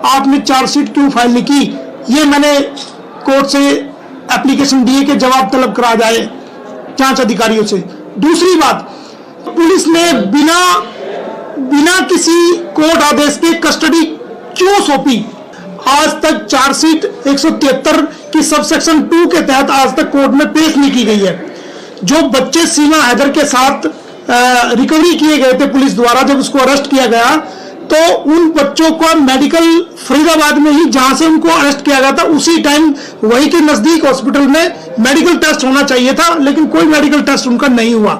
आपने चार्जशीट क्यों फाइल नहीं की, ये मैंने कोर्ट से एप्लीकेशन दिए कि जवाब तलब करा जाए जांच अधिकारियों से। दूसरी बात, पुलिस ने बिना किसी कोर्ट आदेश के कस्टडी क्यों सौंपी? आज तक चार्जशीट 173 की सबसेक्शन 2 के तहत आज तक कोर्ट में पेश नहीं की गई है। जो बच्चे सीमा हैदर के साथ रिकवरी किए गए थे पुलिस द्वारा, जब उसको अरेस्ट किया गया तो उन बच्चों का मेडिकल फरीदाबाद में ही, जहां से उनको अरेस्ट किया गया था, उसी टाइम वहीं के नजदीक हॉस्पिटल में मेडिकल टेस्ट होना चाहिए था, लेकिन कोई मेडिकल टेस्ट उनका नहीं हुआ।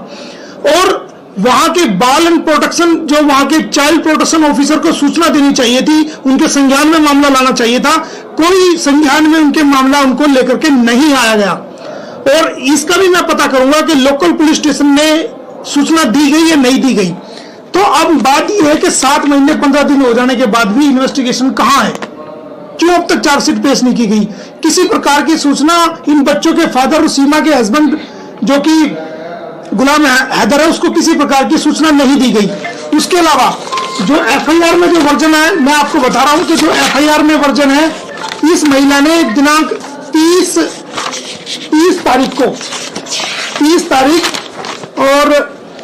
और वहां के बाल एंड प्रोटेक्शन, जो वहां के चाइल्ड प्रोटेक्शन ऑफिसर को सूचना देनी चाहिए थी, उनके संज्ञान में मामला लाना चाहिए था, कोई संज्ञान में उनके मामला उनको लेकर के नहीं आया गया। और इसका भी मैं पता करूंगा कि लोकल पुलिस स्टेशन में सूचना दी गई या नहीं दी गई। तो अब बात यह है कि 7 महीने 15 दिन हो जाने के बाद भी इन्वेस्टिगेशन कहां है? क्यों अब तक चार्जशीट पेश नहीं की गई? किसी प्रकार की सूचना इन बच्चों के फादर और सीमा के हस्बैंड जो कि गुलाम हैदर है, उसको किसी प्रकार की सूचना नहीं दी गई। उसके अलावा जो एफआईआर में जो वर्जन है, मैं आपको बता रहा हूं कि जो एफआईआर में वर्जन है, इस महिला ने दिनांक 30 तारीख और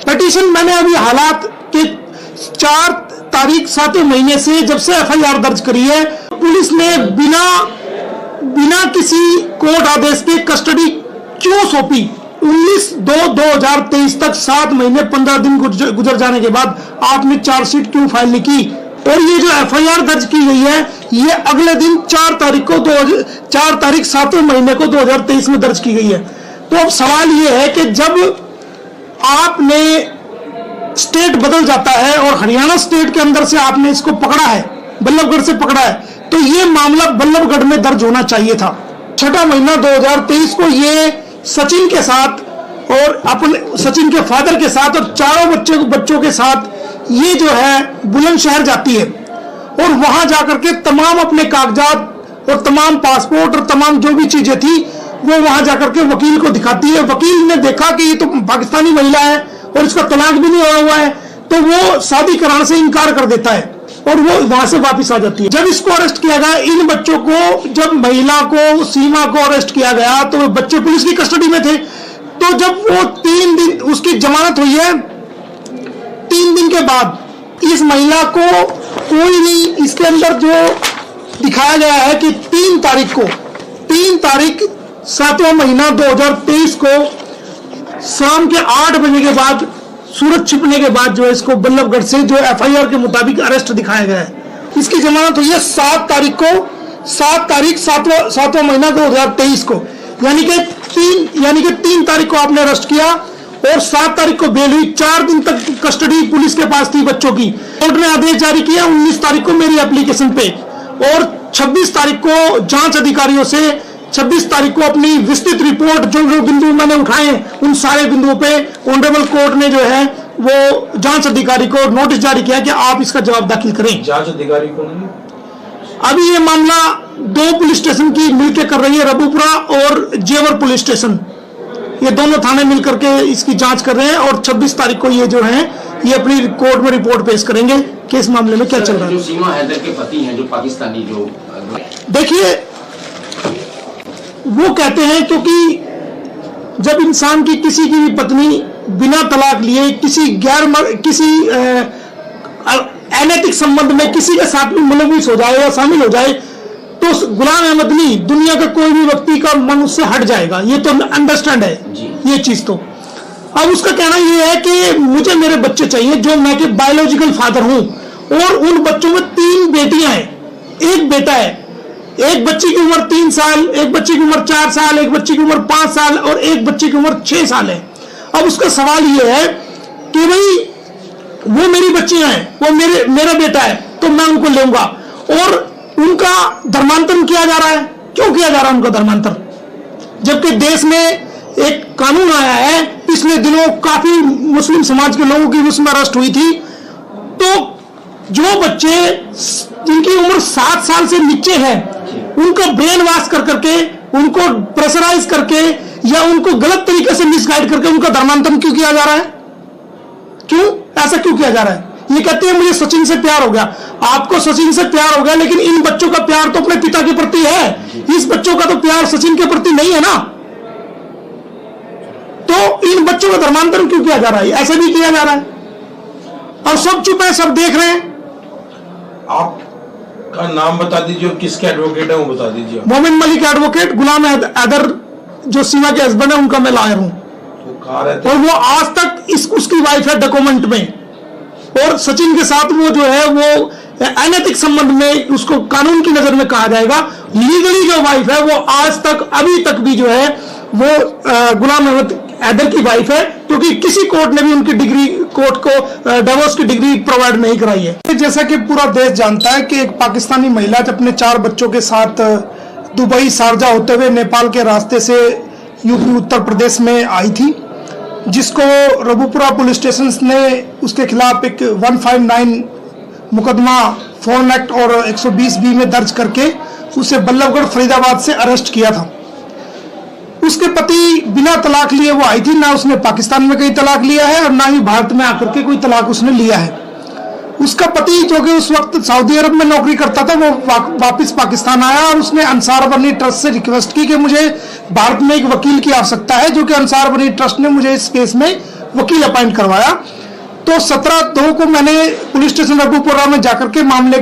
पिटीशन मैंने अभी हालात के 4 तारीख 7वें महीने से जब से एफआईआर दर्ज करी है, पुलिस ने बिना किसी कोर्ट आदेश के कस्टडी क्यों सौंपी? 19/2/2023 तक 7 महीने 15 दिन गुजर जाने के बाद आपने चार्जशीट क्यों फाइल नहीं की? और ये जो एफआईआर दर्ज की गई है, ये अगले दिन 4 तारीख 7वें महीने को 2023 में दर्ज की गई है। तो अब सवाल ये है कि जब आपने स्टेट बदल जाता है और हरियाणा स्टेट के अंदर से आपने इसको पकड़ा है, बल्लभगढ़ से पकड़ा है, तो ये मामला बल्लभगढ़ में दर्ज होना चाहिए था। 6 महीना 2023 को ये सचिन के साथ और अपने सचिन के फादर के साथ और चारों बच्चों के साथ ये जो है बुलंदशहर जाती है और वहां जाकर के तमाम अपने कागजात और तमाम पासपोर्ट और तमाम जो भी चीजें थी वो वहां जाकर के वकील को दिखाती है। वकील ने देखा कि ये तो पाकिस्तानी महिला है और इसका तलाक भी नहीं हुआ है, तो वो शादी कराने से इनकार कर देता है और वो वहां से वापस आ जाती है। जब इसको अरेस्ट किया गया, इन बच्चों को, जब महिला को, सीमा को अरेस्ट किया गया, तो वो बच्चे पुलिस की कस्टडी में थे। तो जब वो 3 दिन उसकी जमानत हुई है, 3 दिन के बाद इस महिला को कोई नहीं, इसके अंदर जो दिखाया गया है कि 3 तारीख 7वां महीना 2023 को शाम के 8 बजे के बाद, सूरज छिपने के बाद जो है इसको बल्लभगढ़ से जो एफआईआर के मुताबिक अरेस्ट दिखाया गया है। इसकी जमानत हुई है 7 तारीख 7वां महीना 2023 को, यानी कि 3 तारीख को आपने अरेस्ट किया और 7 तारीख को बेल हुई। 4 दिन तक कस्टडी पुलिस के पास थी बच्चों की। कोर्ट ने आदेश जारी किया 19 तारीख को मेरी एप्लीकेशन पे और 26 तारीख को जांच अधिकारियों से 26 तारीख को अपनी विस्तृत रिपोर्ट जो बिंदु मैंने उठाए उन सारे बिंदुओं पे ऑनरेबल कोर्ट ने जो है वो जांच अधिकारी को नोटिस जारी किया कि आप इसका जवाब दाखिल करें। जांच अधिकारी को अभी ये मामला 2 पुलिस स्टेशन की मिलकर कर रही है, रबूपुरा और जेवर पुलिस स्टेशन, ये दोनों थाने मिलकर के इसकी जांच कर रहे हैं और 26 तारीख को ये जो है ये अपनी कोर्ट में रिपोर्ट पेश करेंगे कि इस मामले में क्या चल रहा है। जो सीमा हैदर के पति हैं, जो पाकिस्तानी, जो देखिए वो कहते हैं, क्योंकि जब इंसान की किसी की भी पत्नी बिना तलाक लिए किसी अनैतिक संबंध में किसी के साथ भी मुलविस हो जाए या शामिल हो जाए, तो गुलाम अहमद नहीं, दुनिया का कोई भी व्यक्ति का मन उससे हट जाएगा। ये तो अंडरस्टैंड है ये चीज। तो अब उसका कहना ये है कि मुझे मेरे बच्चे चाहिए, जो मैं के बायोलॉजिकल फादर हूं, और उन बच्चों में 3 बेटियां हैं, 1 बेटा है। एक बच्ची की उम्र 3 साल, एक बच्ची की उम्र 4 साल, एक बच्ची की उम्र 5 साल और एक बच्ची की उम्र 6 साल है। अब उसका सवाल ये है कि भाई वो मेरी बच्चियां हैं, वो मेरा बेटा है, तो मैं उनको लूंगा। और उनका धर्मांतरण किया जा रहा है। क्यों किया जा रहा है उनका धर्मांतरण? जबकि देश में एक कानून आया है, पिछले दिनों काफी मुस्लिम समाज के लोगों की उसमें अरेस्ट हुई थी। तो जो बच्चे जिनकी उम्र 7 साल से नीचे है, उनको ब्रेन वॉश कर करके, उनको प्रेशराइज करके या उनको गलत तरीके से मिसगाइड करके उनका धर्मांतरण क्यों किया जा रहा है? क्यों ऐसा क्यों किया जा रहा है? ये कहते हैं मुझे सचिन से प्यार हो गया। आपको सचिन से प्यार हो गया, लेकिन इन बच्चों का प्यार तो अपने पिता के प्रति है, इस बच्चों का तो प्यार सचिन के प्रति नहीं है ना। तो इन बच्चों का धर्मांतरण क्यों किया जा रहा है? ऐसा भी किया जा रहा है और सब चुप है, सब देख रहे हैं। आपका नाम बता दीजिए और किसके एडवोकेट है वो बता दीजिए। मोमिन मलिक एडवोकेट, गुलाम हैदर जो सीमा के हस्बैंड है उनका मैं लॉयर हूं। वो कहाँ रहते और वो आज तक उसकी वाइफ है डॉक्यूमेंट में, और सचिन के साथ वो जो है वो अनैतिक संबंध में, उसको कानून की नजर में कहा जाएगा। लीगली जो वाइफ है वो आज तक अभी तक भी जो है वो गुलाम हैदर की वाइफ है, क्योंकि किसी कोर्ट ने भी उनकी डिग्री, कोर्ट को डिवोर्स की डिग्री प्रोवाइड नहीं कराई है। जैसा कि पूरा देश जानता है कि एक पाकिस्तानी महिला अपने 4 बच्चों के साथ दुबई शारजा होते हुए नेपाल के रास्ते से यूपी उत्तर प्रदेश में आई थी, जिसको रबुपुरा पुलिस स्टेशन ने उसके खिलाफ एक 159 मुकदमा फोन एक्ट और 120B में दर्ज करके उसे बल्लभगढ़ फरीदाबाद से अरेस्ट किया था। उसके पति बिना तलाक लिए वो आई थी, ना उसने पाकिस्तान में कहीं तलाक लिया है और ना ही भारत में आकर के कोई तलाक उसने लिया है। उसका पति जो कि उस वक्त सऊदी अरब में नौकरी करता था, वो वापस पाकिस्तान आया और उसने अंसार बनी ट्रस्ट से रिक्वेस्ट की कि मुझे भारत में एक वकील की आवश्यकता है, जो कि अंसार बनी ट्रस्ट ने मुझे इस केस में वकील अपॉइंट करवाया। तो 17/2 को मैंने पुलिस स्टेशन रघुपुरा में जाकर के मामले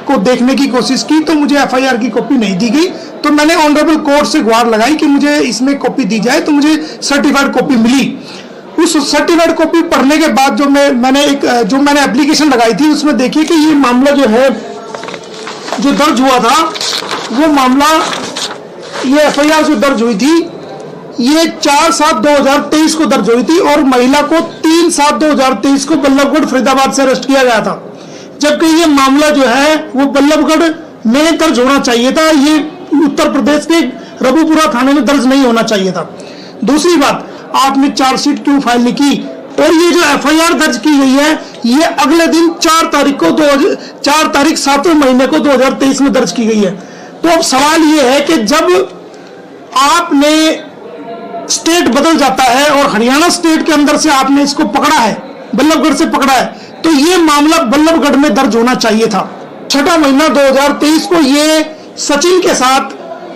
को देखने की कोशिश की, तो मुझे FIR की कॉपी नहीं दी गई। तो मैंने ऑनरेबल कोर्ट से गुहार लगाई कि मुझे इसमें कॉपी दी जाए, तो मुझे सर्टिफाइड कॉपी मिली। उस सर्टिफाइड कॉपी पढ़ने के बाद जो मैंने एप्लीकेशन लगाई थी, उसमें देखिए कि ये मामला जो है जो दर्ज हुआ था, वो मामला, ये FIR जो दर्ज हुई थी ये 4/7/2023 को दर्ज हुई थी और महिला को 3/7/2023 को बल्लभगढ़ फरीदाबाद से अरेस्ट किया गया था, जबकि ये मामला जो है वो बल्लभगढ़ में दर्ज होना चाहिए था, ये उत्तर प्रदेश के रबुपुरा थाने में दर्ज नहीं होना चाहिए था। दूसरी बात, आपने चार्जशीट क्यों फाइल नहीं की? और ये जो FIR दर्ज की गई है ये अगले दिन 4 तारीख 7वें महीने को 2023 में दर्ज की गई है। तो अब सवाल ये है कि जब आपने स्टेट बदल जाता है और हरियाणा स्टेट के अंदर से आपने इसको पकड़ा है, बल्लभगढ़ से पकड़ा है, तो ये मामला बल्लभगढ़ में दर्ज होना चाहिए था। 6वां महीना 2023 को ये सचिन के साथ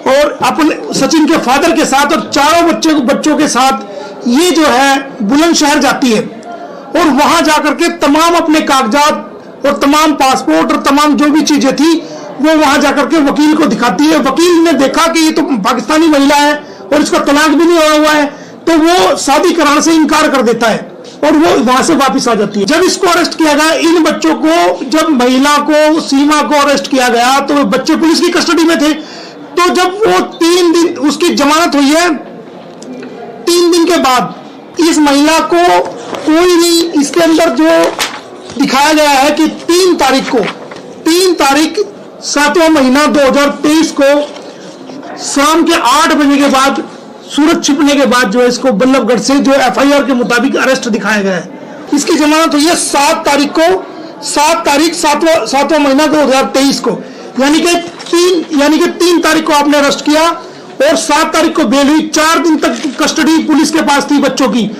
और अपने सचिन के फादर के साथ और 4 बच्चों के साथ ये जो है बुलंदशहर जाती है और वहां जाकर के तमाम अपने कागजात और तमाम पासपोर्ट और तमाम जो भी चीजें थी वो वहां जाकर के वकील को दिखाती है। वकील ने देखा कि ये तो पाकिस्तानी महिला है और इसका तलाक भी नहीं हुआ है, तो वो शादी कराने से इनकार कर देता है और वो वहां से वापस आ जाती है। जब इसको अरेस्ट किया गया, इन बच्चों को, जब महिला को, सीमा को अरेस्ट किया गया, तो बच्चे पुलिस की कस्टडी में थे। तो जब वो 3 दिन उसकी जमानत हुई है, 3 दिन के बाद इस महिला को कोई भी, इसके अंदर जो दिखाया गया है कि 3 तारीख 7वां महीना 2023 को शाम के 8 बजे के बाद, सूरज छिपने के बाद जो है इसको बल्लभगढ़ से जो FIR के मुताबिक अरेस्ट दिखाया गया है। इसकी जमानत हुई है 7 तारीख 7वां महीना 2023 को, यानी कि 3 तारीख को आपने अरेस्ट किया और 7 तारीख को बेल हुई। 4 दिन तक कस्टडी पुलिस के पास थी बच्चों की।